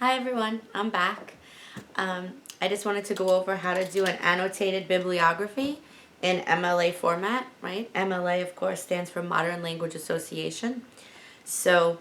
Hi everyone, I'm back. I just wanted to go over how to do an annotated bibliography in MLA format, right? MLA, of course, stands for Modern Language Association. So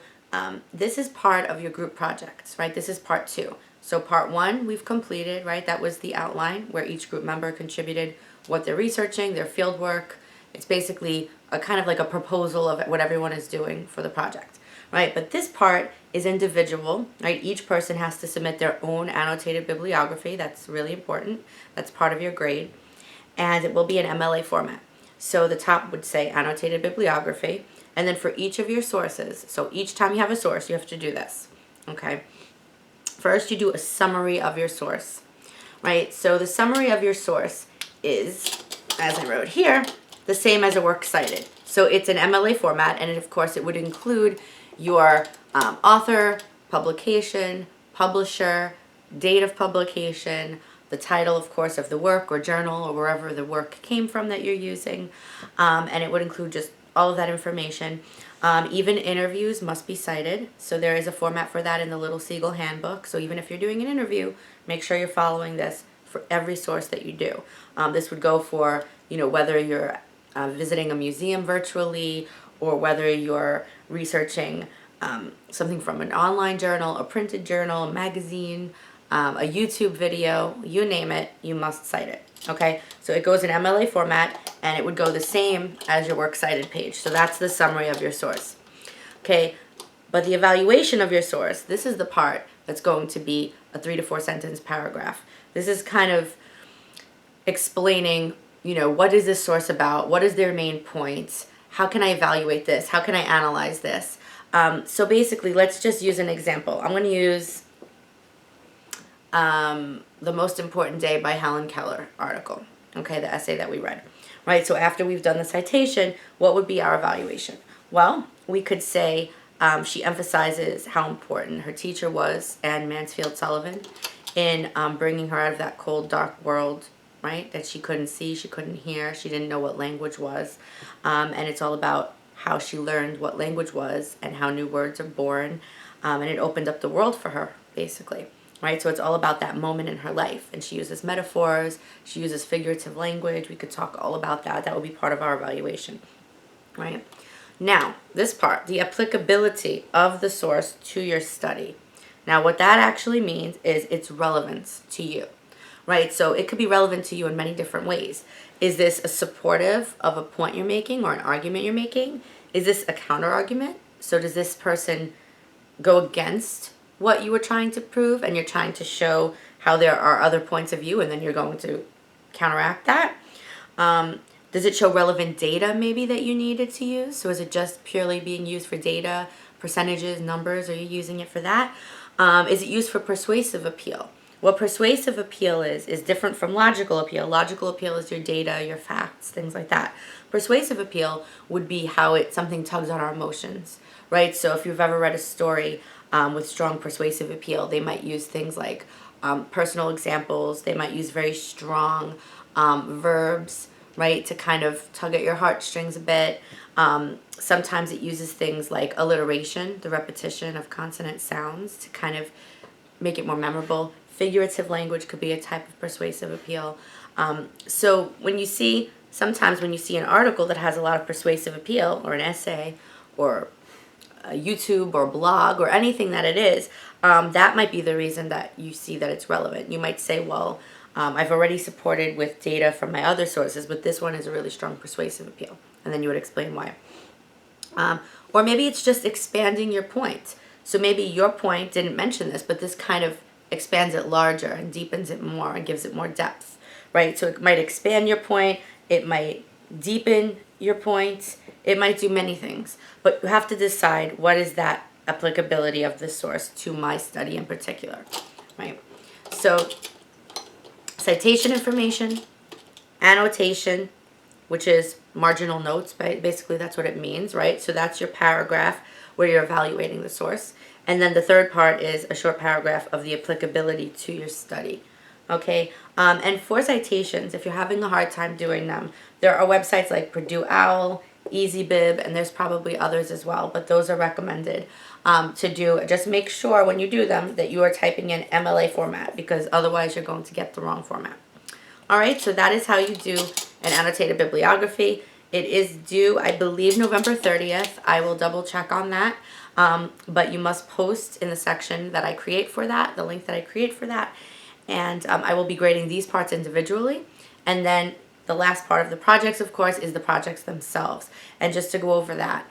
this is part of your group projects, right? This is part 2. So part 1 we've completed, right? That was the outline where each group member contributed what they're researching, their field work. It's basically a kind of like a proposal of what everyone is doing for the project, right? But this part is individual, right? Each person has to submit their own annotated bibliography. That's really important. That's part of your grade. And it will be in MLA format. So the top would say annotated bibliography. And then for each of your sources, so each time you have a source, you have to do this, okay? First, you do a summary of your source, right? So the summary of your source is, as I wrote here, the same as a works cited. So it's an MLA format, and of course it would include your author, publication, publisher, date of publication, the title, of course, of the work or journal or wherever the work came from that you're using, and it would include just all of that information. Even interviews must be cited, so there is a format for that in the Little Seagull Handbook. So even if you're doing an interview, make sure you're following this for every source that you do. This would go for, whether you're visiting a museum virtually or whether you're researching something from an online journal, a printed journal, a magazine, a YouTube video, you name it, you must cite it. Okay, so it goes in MLA format and it would go the same as your works cited page. So that's the summary of your source. Okay, but the evaluation of your source, this is the part that's going to be a 3 to 4 sentence paragraph. This is kind of explaining, what is this source about? What is their main points? How can I evaluate this? How can I analyze this? So basically, let's just use an example. I'm going to use The Most Important Day by Helen Keller article, okay, the essay that we read, right? So after we've done the citation, what would be our evaluation? Well, we could say she emphasizes how important her teacher was, Anne Mansfield Sullivan, in bringing her out of that cold, dark world, right, that she couldn't see, she couldn't hear, she didn't know what language was, and it's all about how she learned what language was and how new words are born, and it opened up the world for her, basically. Right, so it's all about that moment in her life, and she uses metaphors, she uses figurative language. We could talk all about that. That would be part of our evaluation, right? Now, this part, the applicability of the source to your study. Now, what that actually means is its relevance to you, right? So it could be relevant to you in many different ways. Is this a supportive of a point you're making or an argument you're making? Is this a counter argument? So does this person go against what you were trying to prove and you're trying to show how there are other points of view and then you're going to counteract that? Does it show relevant data maybe that you needed to use? So is it just purely being used for data, percentages, numbers? Are you using it for that? Is it used for persuasive appeal? What persuasive appeal is different from logical appeal. Logical appeal is your data, your facts, things like that. Persuasive appeal would be how something tugs on our emotions, right? So if you've ever read a story with strong persuasive appeal, they might use things like personal examples. They might use very strong verbs, right, to kind of tug at your heartstrings a bit. Sometimes it uses things like alliteration, the repetition of consonant sounds, to kind of make it more memorable. Figurative language could be a type of persuasive appeal. So sometimes when you see an article that has a lot of persuasive appeal, or an essay, or a YouTube or blog or anything that it is, that might be the reason that you see that it's relevant. You might say, well, I've already supported with data from my other sources, but this one is a really strong persuasive appeal. And then you would explain why. Or maybe it's just expanding your point. So maybe your point didn't mention this, but this kind of expands it larger and deepens it more and gives it more depth, right? So it might expand your point, it might deepen your point, it might do many things, but you have to decide what is that applicability of the source to my study in particular, right? So citation information, annotation, which is marginal notes, basically that's what it means, right? So that's your paragraph where you're evaluating the source. And then the third part is a short paragraph of the applicability to your study. Okay, and for citations, if you're having a hard time doing them, there are websites like Purdue OWL, EasyBib, and there's probably others as well, but those are recommended. to do. Just make sure when you do them that you are typing in MLA format, because otherwise you're going to get the wrong format. All right, so that is how you do an annotated bibliography. It is due, I believe, November 30th. I will double check on that. But you must post in the section that I create for that, the link that I create for that. And I will be grading these parts individually. And then the last part of the projects, of course, is the projects themselves. And just to go over that,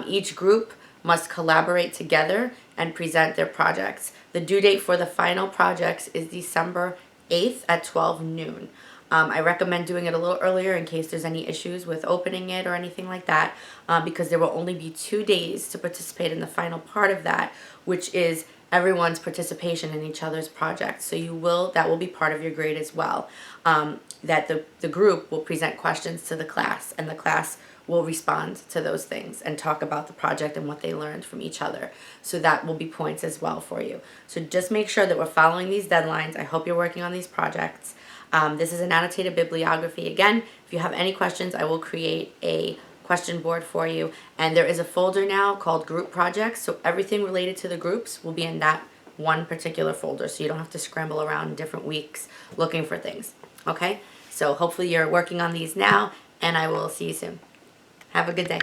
each group must collaborate together and present their projects. The due date for the final projects is December 8th at 12 noon. I recommend doing it a little earlier in case there's any issues with opening it or anything like that, because there will only be 2 days to participate in the final part of that, which is everyone's participation in each other's projects. So that will be part of your grade as well. That the group will present questions to the class, and the class will respond to those things and talk about the project and what they learned from each other. So that will be points as well for you. So just make sure that we're following these deadlines. I hope you're working on these projects. This is an annotated bibliography. Again, if you have any questions, I will create a question board for you. And there is a folder now called group projects. So everything related to the groups will be in that one particular folder. So you don't have to scramble around different weeks looking for things. Okay? So hopefully you're working on these now, and I will see you soon. Have a good day.